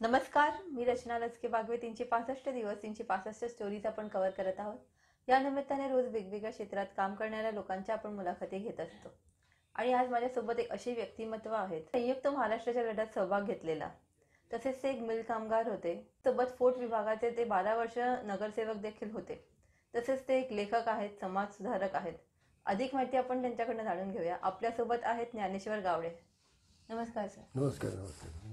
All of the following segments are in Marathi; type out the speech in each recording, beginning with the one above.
नमस्कार, मी रचना लचके बागवे. 365 दिवस 365 स्टोरीज आपण कव्हर करत आहोत. या निमित्ताने रोज वेगवेगळ्या क्षेत्रात काम करणाऱ्या लोकांच्या आपण मुलाखती घेत असतो. आणि आज माझ्यासोबत एक अशी व्यक्तिमत्व आहेत, संयुक्त महाराष्ट्राच्या लढ्यात सहभाग घेतलेला. तसेच ते एक मिल कामगार होते. सोबत फोर्ट विभागाचे ते 12 वर्ष नगरसेवक देखील होते. तसेच ते एक लेखक आहेत, समाज सुधारक आहेत. अधिक माहिती आपण त्यांच्याकडनं जाणून घेऊया. आपल्यासोबत आहेत ज्ञानेश्वर गावडे. नमस्कार सर. नमस्कार. नमस्कार.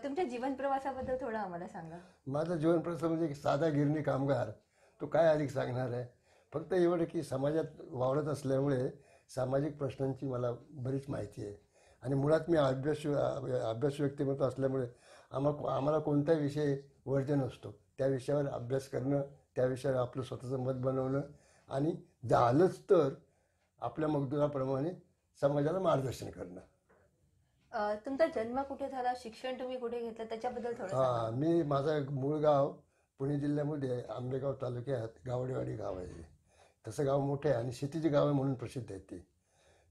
तुमच्या जीवन प्रवासाबद्दल थोडं आम्हाला सांगा. माझा जीवन प्रवास म्हणजे एक साधा गिरणी कामगार. तो काय अधिक सांगणार आहे. फक्त एवढं की समाजात वावरत असल्यामुळे सामाजिक प्रश्नांची मला बरीच माहिती आहे. आणि मुळात मी अभ्यास व्यक्तिमत्व असल्यामुळे आम्हाला कोणताही विषय वर्ज्य नसतो. त्या विषयावर अभ्यास करणं, त्या विषयावर आपलं स्वतःचं मत बनवणं आणि झालंच तर आपल्या मजदुराप्रमाणे समाजाला मार्गदर्शन करणं. तुमचा जन्म कुठे झाला, शिक्षण तुम्ही कुठे घेतलं, त्याच्याबद्दल थोडं सांगा. माझं एक मूळ गाव पुणे जिल्ह्यामध्ये आंबेगाव तालुक्यात गावडेवाडी गाव आहे. तसं गाव मोठं आहे आणि शेतीची गाव आहे म्हणून प्रसिद्ध आहे ती.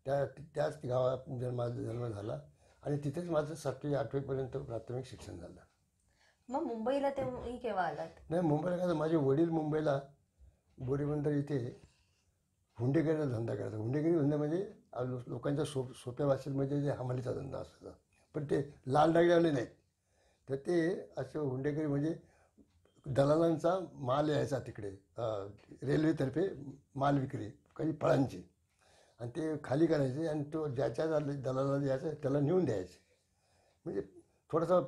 त्याच गावात माझा जन्म झाला आणि तिथेच माझं 7वी-8वीपर्यंत प्राथमिक शिक्षण झालं. मग मुंबईला तुम्ही केव्हा आलात? नाही, मुंबईला काय, माझे वडील मुंबईला बोरीबंदर इथे हुंडेकरीचा धंदा करायचा. हुंडेकरी धंदा म्हणजे लोकांच्या सोप्या भाषेत म्हणजे जे हमालीचा धंदा असायचा. पण ते लाल डागेवाले नाहीत. तर ते असं हुंडेकरी म्हणजे दलालांचा माल यायचा तिकडे, रेल्वेतर्फे माल विक्री काही फळांची, आणि ते खाली करायचे आणि तो ज्याच्या दलाला यायचा त्याला नेऊन द्यायचे. म्हणजे थोडासा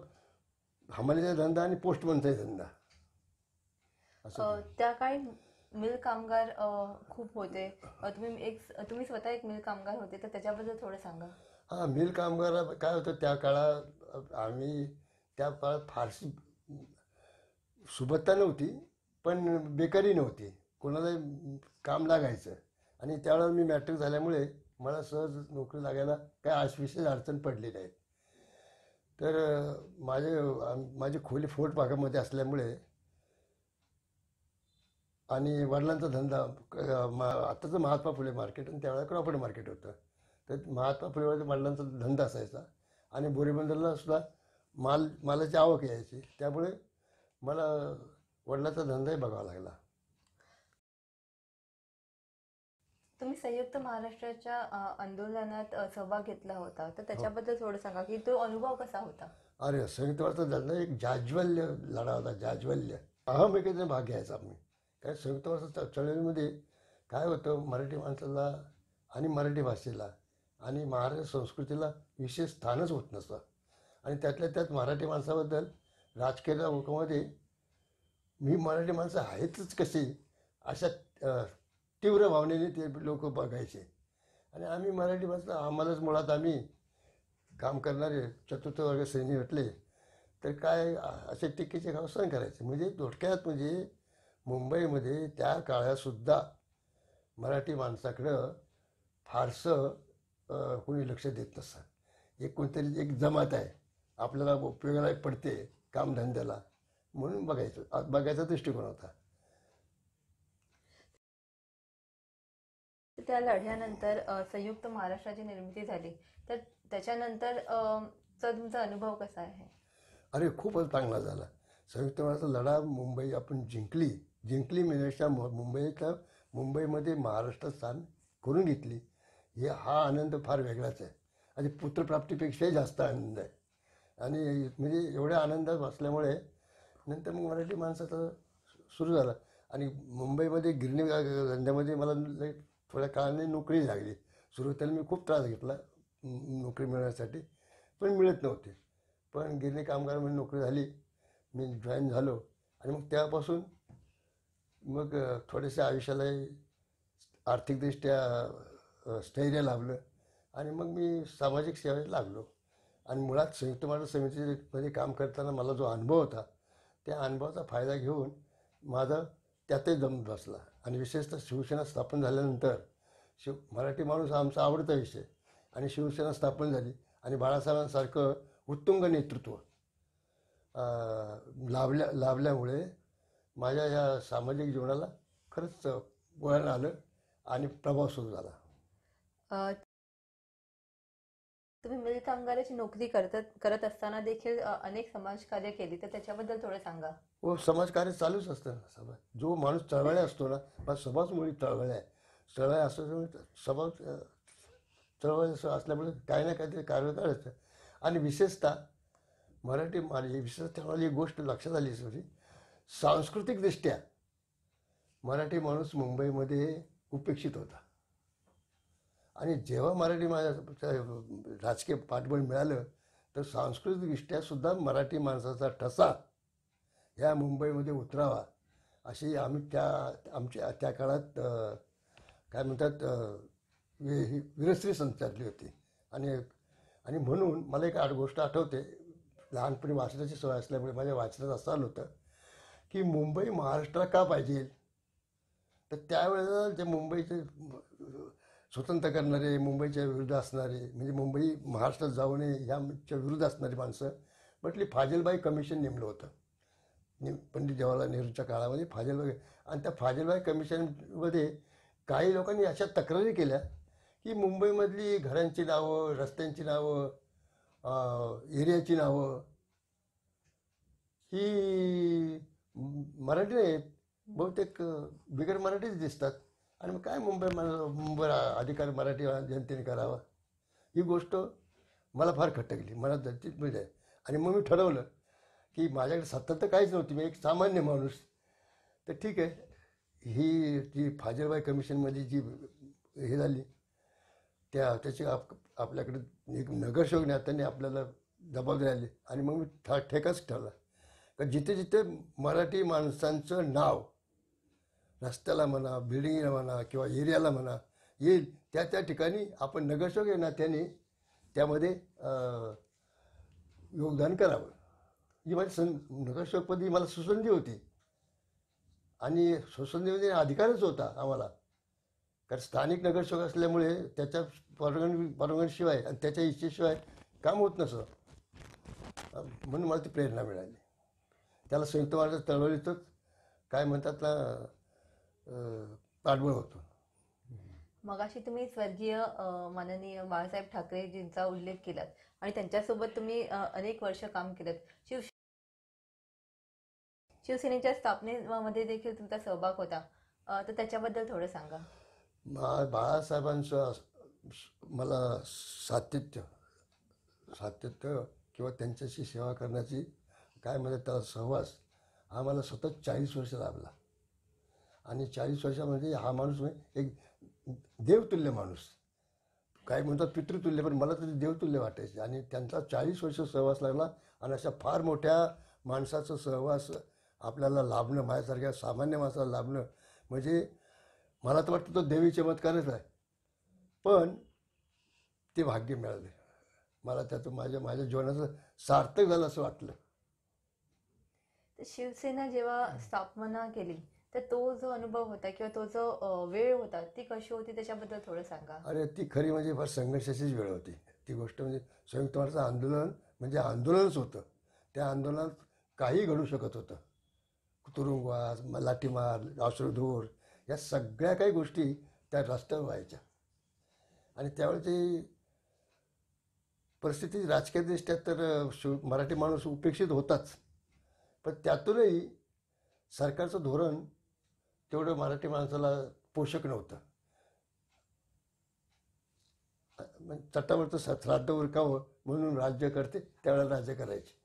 हमालीचा धंदा आणि पोस्टमनचाही धंदा असं. त्या काळी मिल कामगार खूप होते. तुम्ही स्वतः एक मिल कामगार होते, तर त्याच्याबद्दल थोडं सांगा. हां, मिल कामगार काय होतं त्या काळात, आम्ही त्या काळात फारशी सुबत्ता नव्हती, पण बेकारी नव्हती. कोणाला काम लागायचं. आणि त्यावेळेला मी मॅट्रिक झाल्यामुळे मला सहज नोकरी लागायला काय विशेष अडचण पडली नाही. तर माझी खोली फोर्ट भागामध्ये असल्यामुळे आणि वडिलांचा धंदा आत्ताचं महात्मा फुले मार्केट आणि त्यावेळेला क्रॉफर्ड मार्केट होतं. तर महात्मा फुलेवरच्या वडिलांचा धंदा असायचा आणि बोरीबंदरला सुद्धा मालाची आवक यायची. त्यामुळे मला वडिलांचा धंदाही बघावा लागला. तुम्ही संयुक्त महाराष्ट्राच्या आंदोलनात सहभाग घेतला होता, तर त्याच्याबद्दल थोडं सांगा की तो अनुभव कसा होता. अरे, संयुक्त महाराष्ट्राचा धंदा एक जाज्वल्य लढा होता. जाज्वल्य अहम भाग घ्यायचा आम्ही. काय संयुक्त महाराष्ट्र चळवळीमध्ये काय होतं, मराठी माणसाला आणि मराठी भाषेला आणि महाराष्ट्र संस्कृतीला विशेष स्थानच होत नसतं. आणि त्यातल्या त्यात मराठी माणसाबद्दल राजकीय लोकांमध्ये मी मराठी माणसं आहेतच कशी अशा तीव्र भावनेने ते लोक बघायचे. आणि आम्ही मराठी माणसं, आम्हालाच मुळात आम्ही काम करणारे चतुर्थ वर्ग श्रेणी भेटले तर काय असे टीकेचे घाव सहन करायचे. म्हणजे थोडक्यात म्हणजे मुंबईमध्ये त्या काळातसुद्धा मराठी माणसाकडं फारसं कोणी लक्ष देत नसतं. एक कोणतरी एक जमात आहे, आपल्याला उपयोगाला पडते कामधंद्याला म्हणून बघायचा दृष्टिकोन होता. त्या लढ्यानंतर संयुक्त महाराष्ट्राची निर्मिती झाली, तर त्याच्यानंतर तुमचा अनुभव कसा आहे? अरे, खूपच चांगला झाला. संयुक्त महाराष्ट्र लढा मुंबई आपण जिंकली मिळण्याच्या मुंबईमध्ये महाराष्ट्र स्थान करून घेतली. हा आनंद फार वेगळाच आहे आणि पुत्रप्राप्तीपेक्षाही जास्त आनंद आहे. आणि म्हणजे एवढ्या आनंदात असल्यामुळे नंतर मग मराठी माणसाचं सुरू झालं. आणि मुंबईमध्ये गिरणी धंद्यामध्ये मला थोड्या काळाने नोकरी लागली. सुरुवातीला मी खूप त्रास घेतला नोकरी मिळवण्यासाठी, पण मिळत नव्हती. पण गिरणी कामगार म्हणून नोकरी झाली, मी जॉईन झालो. आणि मग त्यापासून मग थोडेसे आयुष्यालाही आर्थिकदृष्ट्या स्थैर्य लाभलं आणि मग मी सामाजिक सेवेत लागलो. आणि मुळात संयुक्त महाराष्ट्र समितीमध्ये काम करताना मला जो अनुभव होता, त्या अनुभवाचा फायदा घेऊन माझा त्यातही दम बसला. आणि विशेषतः शिवसेना स्थापन झाल्यानंतर मराठी माणूस हा आमचा आवडता विषय, आणि शिवसेना स्थापन झाली आणि बाळासाहेबांसारखं उत्तुंग नेतृत्व लाभल्यामुळे माझ्या या सामाजिक जीवनाला खरंच वळण आलं आणि प्रभाव सुरू झाला. तुम्ही मिल कामगाराची नोकरी करत असताना देखील अनेक समाजकार्य केली, तर त्याच्याबद्दल थोडं सांगा. व समाजकार्य चालूच असतं ना. जो माणूस चळवळ्या असतो ना, मग स्वभावच चळवळ्या आहे. चळवळ्या असतो स्वभाव चळवळ असल्यामुळे काही ना काहीतरी कार्य करायचं. आणि विशेषतः मराठी माझी विशेषतः मला एक गोष्ट लक्षात आली होती, सांस्कृतिकदृष्ट्या मराठी माणूस मुंबईमध्ये उपेक्षित होता. आणि जेव्हा मराठी माझ्या राजकीय पाठबळ मिळालं, तर सांस्कृतिकदृष्ट्या सुद्धा मराठी माणसाचा ठसा ह्या मुंबईमध्ये उतरावा अशी आम्ही आमच्या त्या काळात काय म्हणतात विरस्त्री संचारली होती. आणि आणि म्हणून मला एक गोष्ट आठवते, लहानपणी वाचण्याची सवय असल्यामुळे माझ्या वाचनात असं आलं होतं की मुंबई महाराष्ट्राला का पाहिजे. तर त्यावेळेला जे मुंबईचे स्वतंत्र करणारे, मुंबईच्या विरुद्ध असणारे, म्हणजे मुंबई महाराष्ट्रात जाऊ नये ह्याच्या विरुद्ध असणारी माणसं म्हटली फाजीलबाई कमिशन नेमलं होतं. पंडित जवाहरलाल नेहरूच्या काळामध्ये फाजीलबाई. आणि त्या फाजीलबाई कमिशनमध्ये काही लोकांनी अशा तक्रारी केल्या की मुंबईमधली घरांची नावं, रस्त्यांची नावं, एरियाची नावं ही मराठी नाहीत, बहुतेक बिगर मराठीच दिसतात. आणि मग काय मुंबई अधिकार मराठी जनतेने करावा. ही गोष्ट मला फार खटकली, मला दर्तीत म्हणजे. आणि मग मी ठरवलं की माझ्याकडे सत्ता तर काहीच नव्हती, मी एक सामान्य माणूस. तर ठीक आहे, ही जी फाजीलबाई कमिशनमध्ये जी हे झाली त्याची आपल्याकडे एक नगरसेवक नेत्याने आपल्याला जबाबदारी आली. आणि मग मी ठेकाच ठरला का जिथे जिथे मराठी माणसांचं नाव रस्त्याला म्हणा, बिल्डिंगला म्हणा किंवा एरियाला म्हणा येईल, त्या ठिकाणी आपण नगरसेवक या नात्याने त्यामध्ये योगदान करावं. ही माझी नगरसेवकपदी मला सुसंधी होती. आणि सुसंधीमध्ये अधिकारच होता आम्हाला, कारण स्थानिक नगरसेवक असल्यामुळे त्याच्या परवानगीशिवाय आणि त्याच्या इच्छेशिवाय काम होत नसं. म्हणून मला ती प्रेरणा मिळाली. त्याला संयुक्त महाराष्ट्र चळवळीतच काय म्हणतात ना पाठबळ होतं. मगाशी तुम्ही स्वर्गीय माननीय बाळासाहेब ठाकरेजींचा उल्लेख केलात आणि त्यांच्यासोबत तुम्ही अनेक वर्ष काम केलं. शिवसेनेच्या स्थापनेमध्ये देखील तुमचा सहभाग होता, तर त्याच्याबद्दल थोडं सांगा. बाळासाहेबांचं मला सातत्य किंवा त्यांच्याशी सेवा करण्याची काय म्हणतात त्याला सहवास हा मला सतत 40 वर्ष लाभला. आणि 40 वर्षामध्ये हा माणूस एक देवतुल्य माणूस, काय म्हणतात पितृतुल्य, पण मला तरी देवतुल्य वाटायचे. आणि त्यांचा 40 वर्ष सहवास लागला. आणि अशा फार मोठ्या माणसाचं सहवास आपल्याला लाभणं, माझ्यासारख्या सामान्य माणसाला लाभणं म्हणजे मला तर वाटतं तो देवी चमत्कारच आहे. पण ते भाग्य मिळाले मला, त्याचं माझ्या जीवनाचं सार्थक झालं असं वाटलं. तर शिवसेना जेव्हा स्थापना केली, तर तो जो अनुभव होता किंवा तो जो वेळ होता ती कशी होती, त्याच्याबद्दल थोडं सांगा. अरे ती खरी म्हणजे फार संघर्षाचीच वेळ होती. ती गोष्ट म्हणजे संयुक्त महाराष्ट्र आंदोलन म्हणजे आंदोलनच होतं. त्या आंदोलनात काही घडू शकत होतं. तुरुंगवास, लाठीमार, अश्रुधूर या सगळ्या काही गोष्टी त्या रस्त्यावर व्हायच्या. आणि त्यावेळेची परिस्थिती राजकीयदृष्ट्या तर मराठी माणूस उपेक्षित होताच, पण त्यातूनही सरकारचं धोरण तेवढं मराठी माणसाला पोषक नव्हतं. चट्टावरचं श्राद्ध उरकावं म्हणून राज्य करते, त्यावेळेला राज्य करायचे.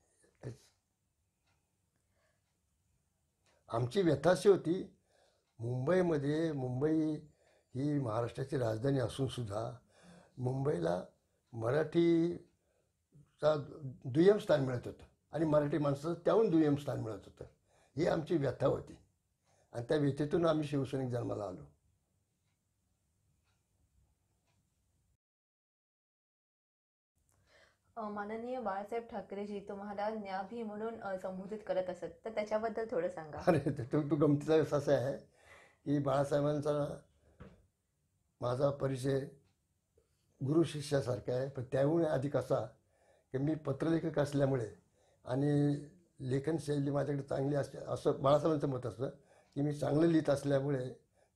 आमची व्यथा अशी होती, मुंबई ही महाराष्ट्राची राजधानी असून सुद्धा मुंबईला मराठीचा दुय्यम स्थान मिळत होतं आणि मराठी माणसाचं त्याहून दुय्यम स्थान मिळत होतं. ही आमची व्यथा होती. आणि त्या व्यथेतून आम्ही शिवसैनिक जन्माला आलो. माननीय बाळासाहेब ठाकरेजी तुम्हाला न्याभी म्हणून संबोधित करत असत, तर त्याच्याबद्दल थोडं सांगा. अरे तो गमतीचा असा आहे की बाळासाहेबांचा माझा परिचय गुरु शिष्यासारखा आहे. पण त्याहून अधिक असा की मी पत्रलेखक असल्यामुळे आणि लेखनशैली माझ्याकडे चांगली असते असं बाळासाहेबांचं मत असतं की मी चांगलं लिहित असल्यामुळे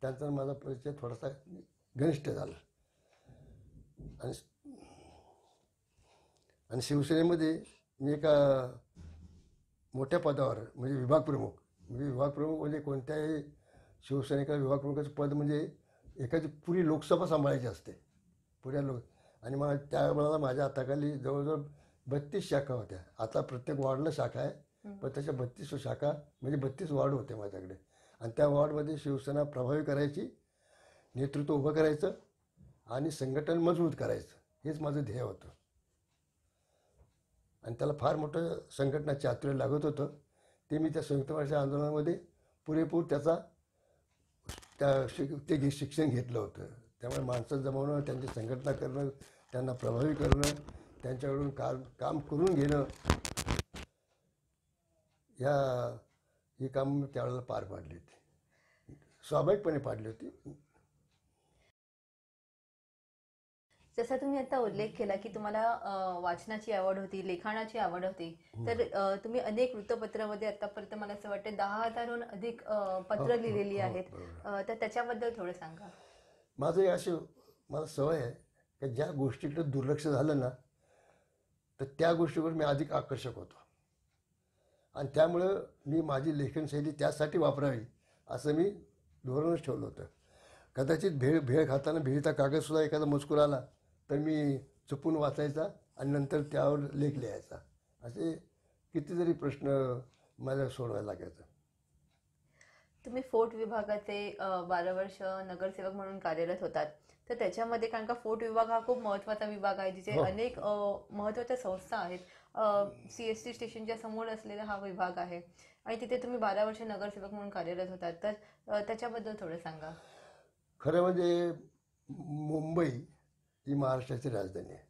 त्यांचा माझा परिचय थोडासा घनिष्ठ झाला. आणि आणि शिवसेनेमध्ये मी एका मोठ्या पदावर म्हणजे विभाग प्रमुख, म्हणजे विभाग प्रमुख म्हणजे कोणत्याही शिवसैनिकाला विभाग प्रमुखाचं पद म्हणजे एखादी पुरी लोकसभा सांभाळायची असते, पुऱ्या लोक. आणि मग त्यावेळेला माझ्या हाताखाली जवळजवळ 32 शाखा होत्या. आता प्रत्येक वॉर्डला शाखा आहे, पण त्याच्या 32 शाखा म्हणजे 32 वॉर्ड होते माझ्याकडे. आणि त्या वॉर्डमध्ये शिवसेना प्रभावी करायची, नेतृत्व उभं करायचं आणि संघटन मजबूत करायचं, हेच माझं ध्येय होतं. आणि त्याला फार मोठं संघटना चातुर्य लागत होतं. ते मी त्या संयुक्त महाराष्ट्र आंदोलनामध्ये पुरेपूर ते शिक्षण घेतलं होतं. त्यामुळे माणसं जमवणं, त्यांची संघटना करणं, त्यांना प्रभावी करणं, त्यांच्याकडून काम करून घेणं, या ही कामं मी त्यावेळेला पार पाडली होती, स्वाभाविकपणे पाडली होती. जसा तुम्ही आता उल्लेख केला की तुम्हाला वाचनाची आवड होती, लिखाणाची आवड होती, तर तुम्ही अनेक वृत्तपत्रामध्ये आतापर्यंत मला असं वाटतं 10,000हून अधिक पत्र लिहिलेली आहेत. बरोबर. तर त्याच्याबद्दल थोडं सांगा. माझं एक अशी मला सवय आहे की ज्या गोष्टीकडे दुर्लक्ष झालं ना, तर त्या गोष्टीवर मी अधिक आकर्षक होतो. आणि त्यामुळं मी माझी लेखनशैली त्यासाठी वापरावी असं मी धोरणच ठेवलं होतं. कदाचित भेळ भेळ खाताना भेळीचा कागदसुद्धा एखादा मजकूर आला तर मी चुकून वाचायचा आणि नंतर त्यावर लेख लिहायचा. असे कितीतरी प्रश्न मला सोडवायला लागायचं. तुम्ही फोर्ट विभागाचे 12 वर्ष नगरसेवक म्हणून कार्यरत होतात. तर त्याच्यामध्ये कारण का फोर्ट विभाग हा खूप महत्त्वाचा विभाग आहे, जिथे हो. अनेक महत्त्वाच्या संस्था आहेत. CST स्टेशनच्या समोर असलेला हा विभाग आहे आणि तिथे तुम्ही 12 वर्ष नगरसेवक म्हणून कार्यरत होतात. तर त्याच्याबद्दल थोडं सांगा. खरं म्हणजे मुंबई ही महाराष्ट्राची राजधानी आहे.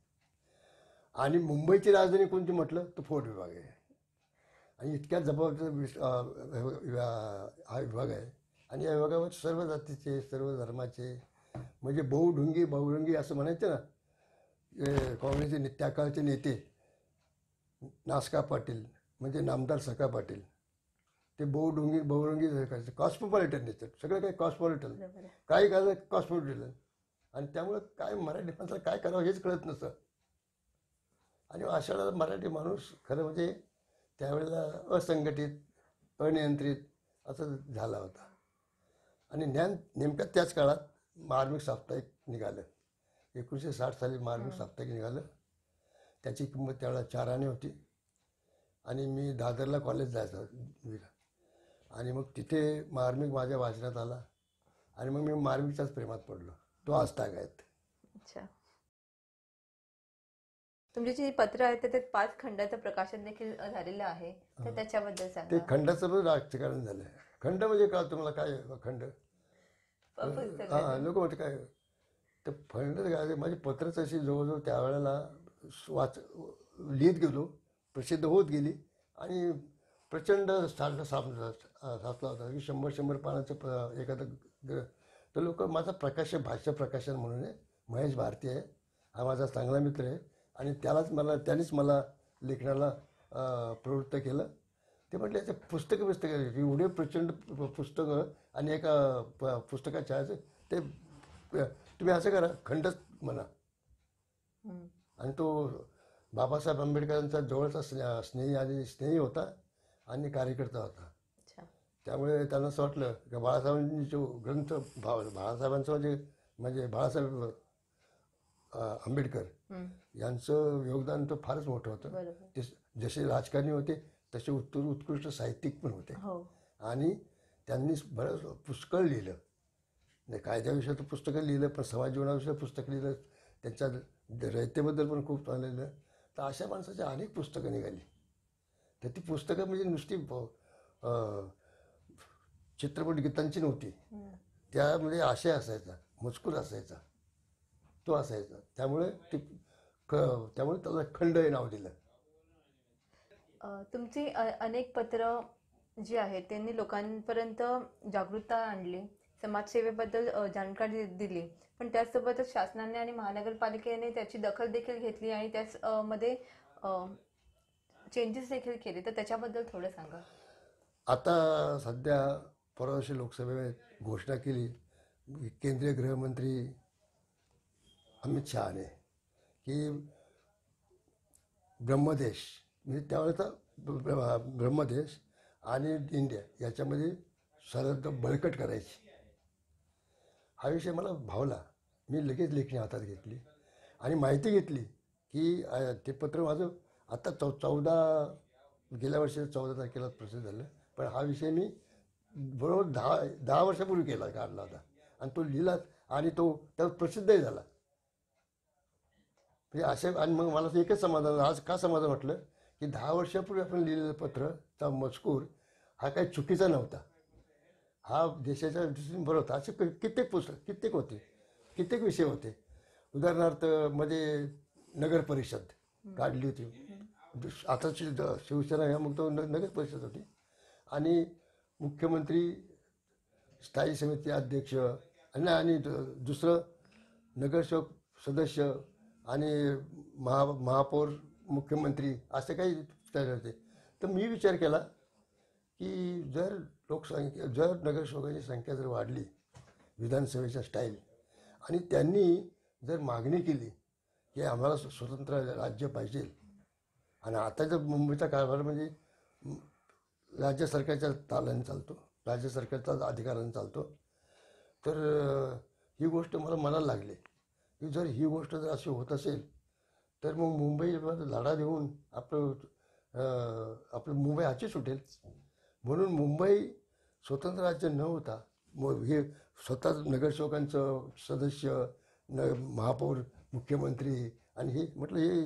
आणि मुंबईची राजधानी कोणती म्हटलं तर फोर्ट विभाग आहे. आणि इतक्या जबाबदार हा विभाग आहे. आणि या विभागावर सर्व जातीचे, सर्व धर्माचे, म्हणजे बहुढुंगी बहुरंगी असं म्हणायचं ना. काँग्रेसचे त्या काळचे नेते नासका पाटील म्हणजे नामदार सखा पाटील, ते बहुढुंगी बहुरंगी करायचे. कॉस्मोपॉलिटन नेते, सगळं काही कॉस्मोपॉलिटन, बरोबर आहे. काही काय कॉस्मोपॉलिटन. आणि त्यामुळं काय मराठी माणसाला काय करावं हेच कळत नसतं. आणि अशा वेळेला मराठी माणूस खरं म्हणजे त्यावेळेला असंघटित, अनियंत्रित असं झाला होता. आणि नेमक्या त्याच काळात मार्मिक साप्ताहिक निघालं. 1960 साली मार्मिक साप्ताहिक निघालं. त्याची किंमत त्यावेळेला 4 आणे होती. आणि मी दादरला कॉलेज जायचो. आणि मग तिथे मार्मिक माझ्या वाचनात आला आणि मग मी मार्मिकच्याच प्रेमात पडलो. तो आजतागायत. अच्छा. तुमची जी पत्र आहेत त्यात 5 खंडाचं प्रकाशन देखील झालेलं आहे. तर त्याच्याबद्दल ते सांगा. खंडाचं पण राजकारण झालं. खंड म्हणजे काय तुम्हाला काय खंड? पुस्तकाचं. नको होते काय तर फंड काय माझी पत्रच अशी जवळजवळ त्यावेळेला लिहित गेलो, प्रसिद्ध होत गेली. आणि प्रचंड साचला होता की 100 पानाचं एखादं तर लोक माझा भाष्य प्रकाशन म्हणून आहे. महेश भारती आहे, हा माझा चांगला मित्र आहे. आणि त्यानेच मला लेखनाला प्रवृत्त केलं. ते म्हटले ते पुस्तकं एवढे प्रचंड पुस्तकं आणि एका पुस्तकाच्या आहे ते तुम्ही असं करा खंडच म्हणा. आणि तो बाबासाहेब आंबेडकरांचा जवळचा स्नेही होता आणि कार्यकर्ता होता. अच्छा. त्यामुळे त्यांना असं वाटलं की बाळासाहेबांनी जो ग्रंथ बाळासाहेबांचं म्हणजे बाळासाहेब आंबेडकर यांचं योगदान तर फारच मोठं होतं. बरोबर. ते जसे राजकारणी होते तसे उत्कृष्ट साहित्यिक पण होते. हो. आणि त्यांनी बरंच पुस्तकं लिहिलं. नाही कायद्याविषयी पुस्तकं लिहिलं, पण समाज जीवनाविषयी पुस्तकं लिहिलं. त्यांच्या रयतेबद्दल पण खूप चाललेलं. तर अशा माणसाची अनेक पुस्तकं निघाली. तर ती पुस्तकं म्हणजे नुसती चित्रपट गीतांची नव्हती. त्यामध्ये आशय असायचा, मजकूर असायचा, तो असायचा. त्यामुळे त्याला खंड हे नाव दिलं. तुमची अनेक पत्र जी आहेत त्यांनी लोकांपर्यंत जागरूकता आणली, समाजसेवेबद्दल जाणकारी दिली. पण त्याचसोबतच शासनाने आणि महानगरपालिकेने त्याची दखल देखील घेतली आणि त्याच मध्ये चेंजेस देखील केले. तर त्याच्याबद्दल थोडं सांगा. आता सध्या परवाशी लोकसभेत घोषणा केली केंद्रीय गृहमंत्री अमित शहाने की ब्रह्मदेश म्हणजे त्यावेळेचा ब्रह्मदेश आणि इंडिया याच्यामध्ये सरहद्द बळकट करायची. हा विषय मला भावला. मी लगेच लेखणी हातात घेतली आणि माहिती घेतली की ते पत्र माझं आता 14 वर्षी 14 तारखेला प्रसिद्ध झालं. पण हा विषय मी बरोबर 10 वर्षापूर्वी काढला होता आणि तो लिहिलाच आणि तो त्यात प्रसिद्धही झाला. म्हणजे असे आणि मग मला एकच समाधान, आज का समाधान वाटलं की 10 वर्षापूर्वी आपण लिहिलेलं पत्रचा मजकूर हा काही चुकीचा नव्हता. हा देशाच्या दृष्टीने बरं होता. असे कित्येक पुस्तक कित्येक विषय होते. उदाहरणार्थ मध्ये नगर परिषद काढली होती. आताची शिवसेना ह्या मग तो नगर परिषद होती आणि मुख्यमंत्री स्थायी समिती अध्यक्ष आणि दुसरं नगरसेवक सदस्य आणि महापौर मुख्यमंत्री असे काही तयार होते. तर मी विचार केला की जर नगरसेवकांची संख्या जर वाढली विधानसभेच्या स्टाईल आणि त्यांनी जर मागणी केली की आम्हाला स्वतंत्र राज्य पाहिजे आणि आता जर मुंबईचा कारभार म्हणजे राज्य सरकारच्या तालाने चालतो, राज्य सरकारचा अधिकाराने चालतो, तर ही गोष्ट मला मनाला लागली की जर ही गोष्ट जर अशी होत असेल तर मग मुंबईवर लढा देऊन आपलं मुंबई हाची सुटेल. म्हणून मुंबई स्वतंत्र राज्य न होता मग हे स्वतः नगरसेवकांचं सदस्य महापौर मुख्यमंत्री आणि हे म्हटलं हे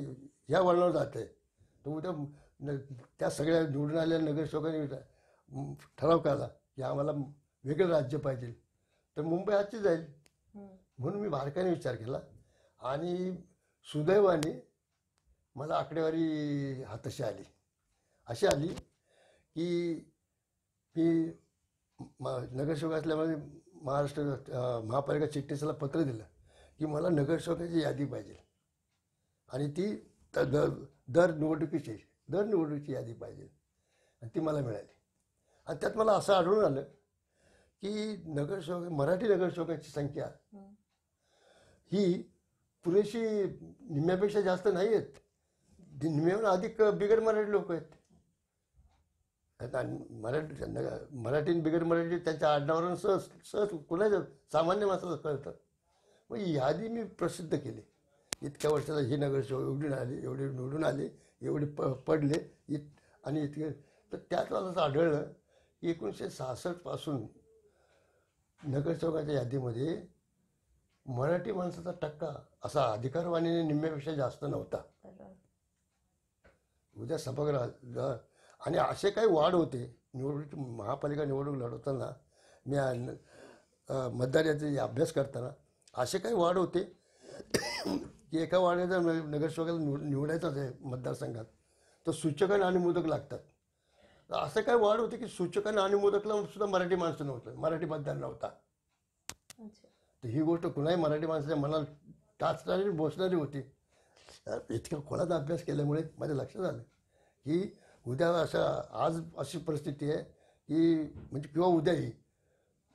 ह्या वळणावर जात आहे. तर उद्या त्या सगळ्या निवडून आलेल्या नगरसेवकांनी ठराव केला की आम्हाला वेगळं राज्य पाहिजे तर मुंबई आजची जाईल. म्हणून मी बारकाईने विचार केला आणि सुदैवाने मला आकडेवारी हाताशी आली. अशी आली की मी नगरसेवक असल्यामुळे महाराष्ट्र महापालिका चिटणीसाला पत्र दिलं की मला नगरसेवकाची यादी पाहिजे आणि ती दर निवडणुकीची यादी पाहिजे आणि ती मला मिळाली. आणि त्यात मला असं आढळून आलं की मराठी नगरसेवकांची संख्या ही पुरेशी निम्म्यापेक्षा जास्त नाही आहेत. निम्म्याहून अधिक बिगर मराठी लोक आहेत. मराठी बिगर मराठी त्यांच्या आडनावरून सहज कुणाच्या सामान्य माणसाला कळतं. मग यादी मी प्रसिद्ध केली. इतक्या वर्षाला ही नगरसेवक एवढे निवडून आले एवढे पडले आणि इतके. तर त्यात मला असं आढळलं की 1966 पासून नगरसेवकाच्या यादीमध्ये मराठी माणसाचा टक्का असा अधिकारवाणीने निम्म्यापेक्षा जास्त नव्हता. उद्या सभागृह आणि असे काही वाढ होते. महापालिका निवडणूक लढवताना मी मतदार याचे अभ्यास करताना असे काही वाढ होते की एका वार्डाचा नगरसेवकाला निवडायचाच आहे मतदारसंघात तर सूचकांना आणि मोदक लागतात. तर असं काय वाढ होते की सूचकांना आणि मोदकला सुद्धा मराठी माणसं नव्हतं, मराठी मतदार नव्हता. तर ही गोष्ट कुणाही मराठी माणसाच्या मनाला टाचणारी बोचणारी होती. इतक्या खोलाचा अभ्यास केल्यामुळे माझ्या लक्षात आलं की उद्या आज अशी परिस्थिती आहे की म्हणजे किंवा उद्याही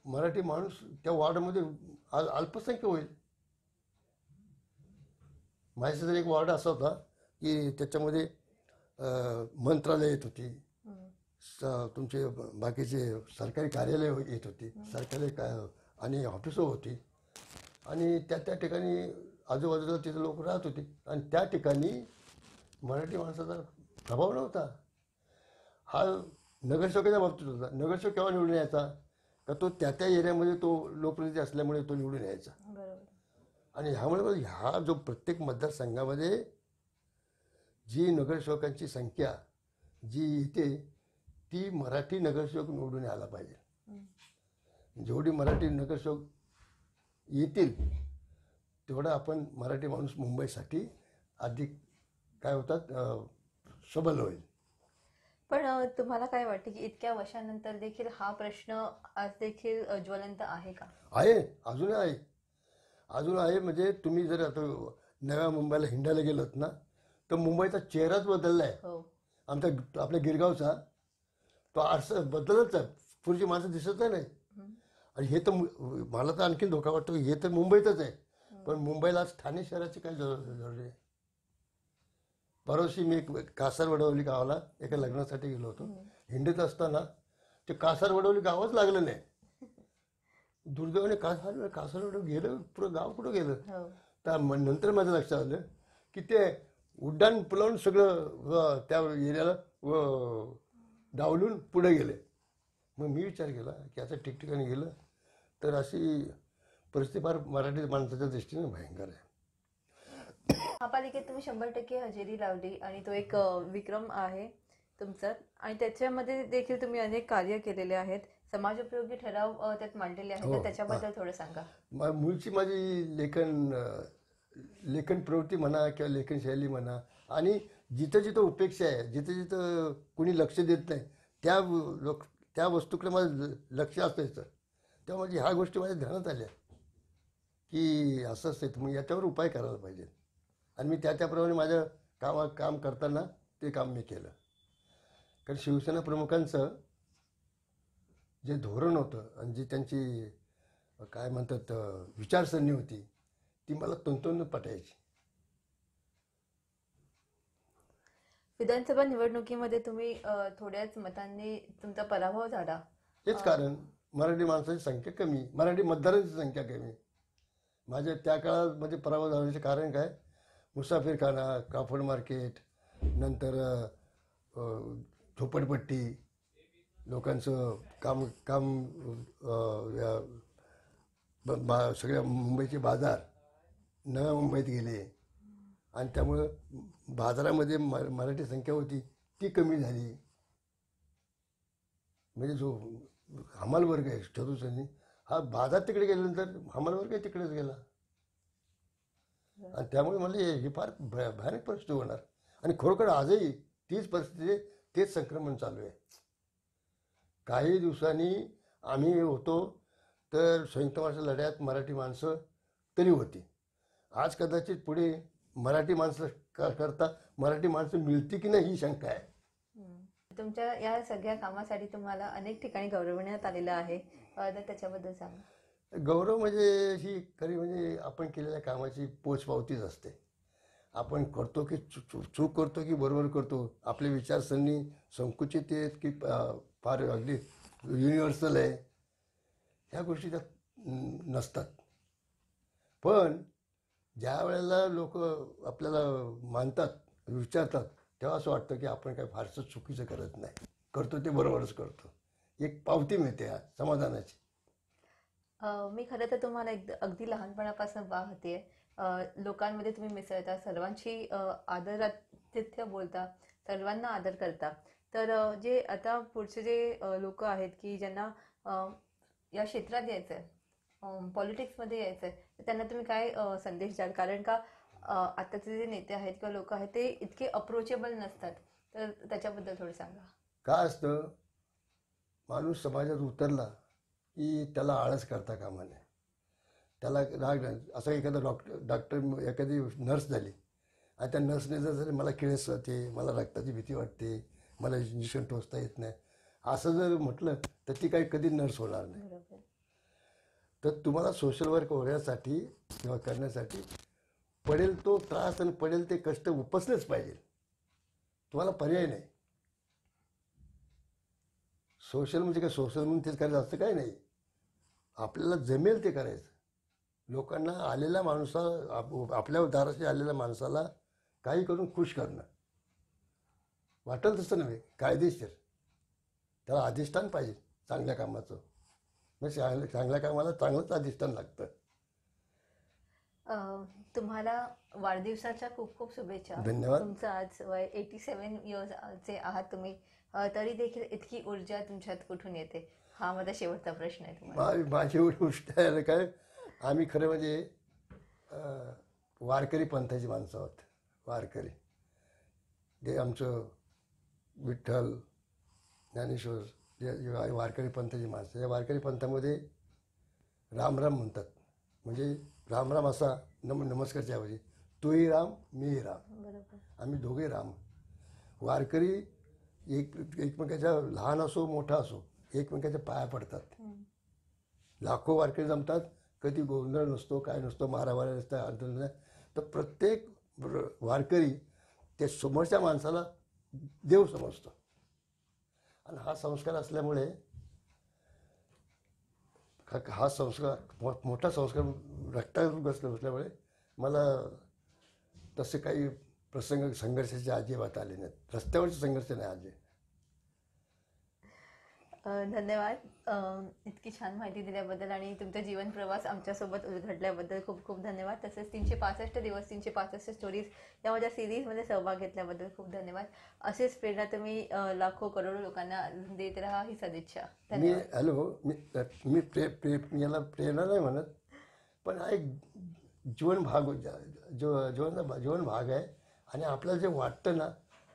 मराठी माणूस त्या वॉर्डमध्ये अल्पसंख्य होईल. माझ्या एक वॉर्ड असा होता की त्याच्यामध्ये मंत्रालय येत होती, तुमचे बाकीचे सरकारी कार्यालय येत होती, सरकारी आणि ऑफिसं होती आणि त्या ठिकाणी आजूबाजूला तिथे लोक राहत होते आणि त्या ठिकाणी मराठी माणसाचा प्रभाव नव्हता. हा नगरसेवकाच्या बाबतीत होता. नगरसेवक केव्हा निवडून यायचा का तो त्या एरियामध्ये तो लोकप्रतिनिधी असल्यामुळे तो निवडून यायचा. आणि ह्यामुळे ह्या जो प्रत्येक मतदारसंघामध्ये जी नगरसेवकांची संख्या जी येते ती मराठी नगरसेवक निवडून यायला पाहिजे. जेवढी मराठी नगरसेवक येतील तेवढा आपण मराठी माणूस मुंबईसाठी अधिक काय होतात सबल होईल. पण तुम्हाला काय वाटतं की इतक्या वर्षानंतर देखील हा प्रश्न आज देखील ज्वलंत आहे का? आहे, अजून आहे. म्हणजे तुम्ही जर आता नव्या मुंबईला हिंडायला गेलोत ना तर मुंबईचा चेहराच बदलला आहे. आपल्या गिरगावचा तो आरसा बदलच आहे. पुढची माणसं दिसत नाही. आणि हे तर मला तर आणखीन धोका वाटतो की हे तर मुंबईतच आहे. पण मुंबईला आज ठाणे शहराची काय जरुरी आहे. परवाशी मी एक कासारवडवली गावाला एका लग्नासाठी गेलो होतो. हिंडत असताना ते कासारवडवली गावच लागलं नाही. दुर्दैवाने कासारवडव गेलं, पुरं गाव कुठं गेलं. हो. तर नंतर माझं लक्षात आलं की ते उड्डाण पुलावून सगळं त्या एरियाला डावलून पुढे गेले. मग मी विचार केला की आता ठिकठिकाणी गेलं तर अशी परिस्थिती फार मराठी माणसाच्या दृष्टीने भयंकर आहे. महापालिकेत तुम्ही 100% हजेरी लावली आणि तो एक विक्रम आहे तुमचा, आणि त्याच्यामध्ये देखील तुम्ही अनेक कार्य केलेले आहेत, समाजोपयोगी ठराव त्यात मांडलेले आहेत, तर त्याच्याबद्दल थोडं सांगा. मूळची माझी लेखन प्रवृत्ती म्हणा किंवा लेखनशैली म्हणा, आणि जिथं जिथं उपेक्षा आहे, जिथं जिथं कुणी लक्ष देत नाही त्या वस्तूकडे माझं लक्ष असायचं. तेव्हा माझी ह्या गोष्टी माझ्या ध्यानात आल्या की असं असतं, मग याच्यावर उपाय करायला पाहिजे. आणि मी त्याप्रमाणे माझं काम करताना ते काम मी केलं. कारण शिवसेना प्रमुखांचं जे धोरण होतं आणि जी त्यांची काय म्हणतात विचारसरणी होती ती मला तंतोतंत पटायची. विधानसभा निवडणुकीमध्ये तुम्ही थोड्याच मतांनी तुमचा पराभव झाला. हेच कारण मराठी माणसाची संख्या कमी, मराठी मतदारांची संख्या कमी. माझ्या त्या काळात म्हणजे पराभव झाल्याचे कारण काय, मुसाफिरखाना, कापड मार्केट, नंतर झोपडपट्टी, लोकांचं काम काम सगळ्या मुंबईचे बाजार नव्या मुंबईत गेले आणि त्यामुळं बाजारामध्ये मराठी संख्या होती ती कमी झाली. म्हणजे जो हमाल वर्ग आहे चतुर्थी हा बाजार तिकडे गेल्यानंतर हमाल वर्ग तिकडेच गेला. आणि त्यामुळे मला हे फार भयानक परिस्थिती होणार. आणि खरोखर आजही तीच परिस्थिती, तेच संक्रमण चालू आहे. काही दिवसांनी आम्ही होतो तर संयुक्त महाराष्ट्र लढ्यात मराठी माणसं तरी होती. आज कदाचित पुढे मराठी माणसं करता मराठी माणसं मिळती की नाही ही शंका आहे. तुमच्या या सगळ्या कामासाठी तुम्हाला अनेक ठिकाणी गौरवण्यात आलेलं आहे, तर त्याच्याबद्दल सांगा. गौरव म्हणजे ही खरी म्हणजे आपण केलेल्या कामाची पोचपावतीच असते. आपण करतो की चूक करतो की बरोबर करतो, आपले विचारसरणी संकुचित आहेत की फार अगदी युनिव्हर्सल आहे, ह्या गोष्टी त्यात नसतात. पण ज्या वेळेला लोक आपल्याला मानतात, विचारतात, तेव्हा असं वाटतं की आपण काही फारसं चुकीचं करत नाही, करतो ते बरोबरच करतो. एक पावती मिळते समाधानाची. मी खरं तर तुम्हाला अगदी लहानपणापासून पाहते, लोकांमध्ये तुम्ही मिसळता, सर्वांशी आदरातिथ्य बोलता, सर्वांना आदर करता. तर जे आता पुढचे जे लोक आहेत की ज्यांना या क्षेत्रात यायचं आहे, पॉलिटिक्समध्ये यायचं आहे, तर त्यांना तुम्ही काय संदेश द्याल? कारण का आताचे जे नेते आहेत किंवा लोक आहेत ते इतके अप्रोचेबल नसतात, तर त्याच्याबद्दल थोडं सांगा. काय असतं, माणूस समाजात उतरला की त्याला आळस करता कामा नये, त्याला राग नाही. असं एखादा डॉक्टर एखादी नर्स झाली आणि त्या नर्सने जर मला किळस होते, मला रक्ताची भीती वाटते, मला इंजेक्शन टोचता येत नाही असं जर म्हटलं तर ती काही कधी नर्स होणार नाही. बरोबर. तर तुम्हाला सोशल वर्क होण्यासाठी किंवा करण्यासाठी पडेल तो त्रास आणि पडेल ते कष्ट उपसलेच पाहिजे. तुम्हाला पर्याय नाही. सोशल म्हणजे काय, सोशल म्हणून तेच करायचं असं काही नाही. आपल्याला जमेल ते करायचं. लोकांना आलेल्या आपल्या दाराशी आलेल्या माणसाला काही करून खुश करणं, वाटेल तसं नव्हे, कायदेशीर. त्याला अधिष्ठान पाहिजे चांगल्या कामाचं. म्हणजे चांगल्या कामाला चांगलंच अधिष्ठान लागतं. तुम्हाला वाढदिवसाच्या खूप खूप शुभेच्छा. धन्यवाद. तुमचं आज वय 87 इयर्सचे आहात तुम्ही, तरी देखील इतकी ऊर्जा तुमच्यात कुठून येते? हा माझा शेवटचा प्रश्न आहे तुम्हाला. माझी एवढी गोष्ट आहे काय, आम्ही खरं म्हणजे वारकरी पंथाची माणसं आहोत. वारकरी जे आमचं विठ्ठल, ज्ञानेश्वर, जे वारकरी पंथाची माणसं, या वारकरी पंथामध्ये राम राम म्हणतात. म्हणजे राम राम असा नमस्कारच्या ऐवजी तूही राम मीही राम, बरोबर. आम्ही दोघे राम. वारकरी एकमेकाच्या लहान असो मोठा असो एकमेकाच्या पाया पडतात. लाखो वारकरी जमतात, कधी गोंधळ नसतो, काय नसतो, मारामारी नसतं, अंतर नाही. तर प्रत्येक वारकरी ते समोरच्या माणसाला देव समजतो. आणि हा संस्कार असल्यामुळे हा संस्कार मोठा संस्कार रक्तावर बसल्यामुळे मला तसे काही प्रसंग संघर्षाचे अजिबात आले नाहीत. रस्त्यावरचे संघर्ष नाही आले. धन्यवाद. इतकी छान माहिती दिल्याबद्दल आणि तुमचा जीवन प्रवास आमच्यासोबत उलगडल्याबद्दल खूप खूप धन्यवाद. तसेच 365 दिवस 365 स्टोरीज या माझ्या सिरीजमध्ये सहभाग घेतल्याबद्दल खूप धन्यवाद. असेच प्रेरणा तुम्ही लाखो करोडो लोकांना देत राहा ही सदिच्छा. मी धन्यवाद. मी याला प्रेरणा नाही म्हणत, पण हा एक जीवन भाग जीवन भाग आहे. आणि आपल्याला जे वाटतं ना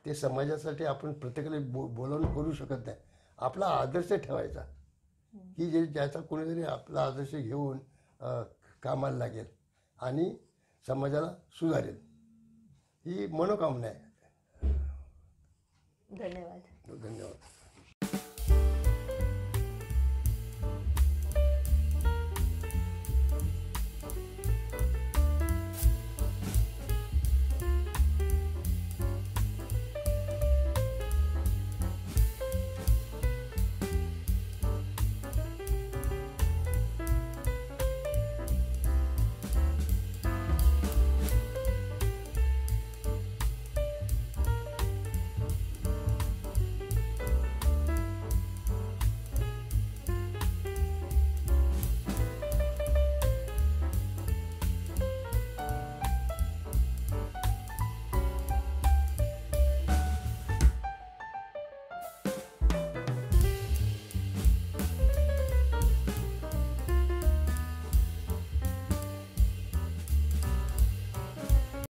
ते समाजासाठी आपण प्रत्येकाला बोलावून करू शकत नाही. आपला आदर्श ठेवायचा की ज्याचा कोणीतरी आपला आदर्श घेऊन कामाला लागेल आणि समाजाला सुधारेल, ही मनोकामना आहे. धन्यवाद. धन्यवाद.